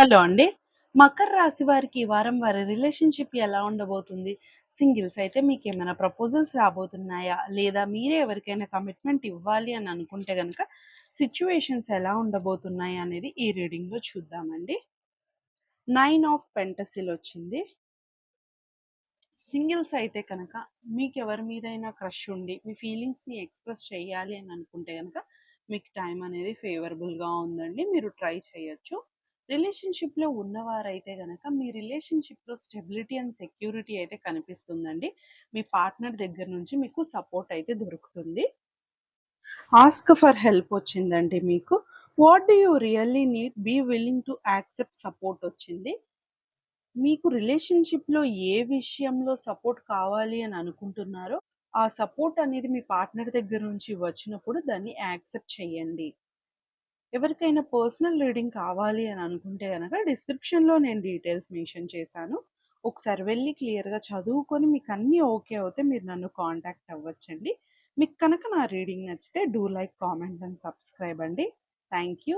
Hello అండి. మకర రాశి వారికి ఈ వారం వారి రిలేషన్‌షిప్ ఎలా ఉండబోతుంది? సింగిల్స్ అయితే మీకేమైనా ప్రపోజల్స్ రాబోతున్నాయా? లేదా మీరే ఎవరికైనా కమిట్మెంట్ ఇవ్వాలి అని అనుకుంటే గనక సిట్యుయేషన్స్ ఎలా ఉండబోతున్నాయి అనేది ఈ రీడింగ్‌లో చూద్దామండి. 9 ఆఫ్ పెంటసిల్ వచ్చింది. సింగిల్స్ అయితే కనుక మీకెవరి మీదైనా క్రష్ ఉండి, మీ ఫీలింగ్స్‌ని ఎక్స్‌ప్రెస్ చేయాలి అని అనుకుంటే గనక, మీకు టైం అనేది ఫేవరబుల్‌గా ఉందండి. మీరు ట్రై చేయొచ్చు. రిలేషన్‌షిప్‌లో ఉన్నవారైతే గనక, మీ రిలేషన్‌షిప్‌లో స్టెబిలిటీ అండ్ సెక్యూరిటీ అయితే కనిపిస్తుందండి. మీ పార్ట్నర్ దగ్గర నుంచి మీకు సపోర్ట్ అయితే దొరుకుతుంది. ఆస్క్ ఫర్ హెల్ప్ వచ్చిందండి మీకు. What do you really need? Be willing to accept support వచ్చింది. మీకు రిలేషన్‌షిప్‌లో ఏ విషయంలో సపోర్ట్ కావాలి అని అనుకుంటున్నారో, ఆ సపోర్ట్ అనేది మీ పార్ట్నర్ దగ్గర నుంచి వచ్చినప్పుడు దాన్ని యాక్సెప్ట్ చేయండి. ఎవరికైనా పర్సనల్ రీడింగ్ కావాలి అని అనుకుంటే గనక డిస్క్రిప్షన్‌లో నేను డీటెయిల్స్ మెన్షన్ చేశాను. ఒకసారి వెళ్లి క్లియర్‌గా చదువుకొని మీకన్నీ ఓకే అవుతే మీరు నన్ను కాంటాక్ట్ అవ్వచ్చండి. మీకు కనుక నా రీడింగ్ నచ్చితే do like, comment and subscribe అండి. Thank you.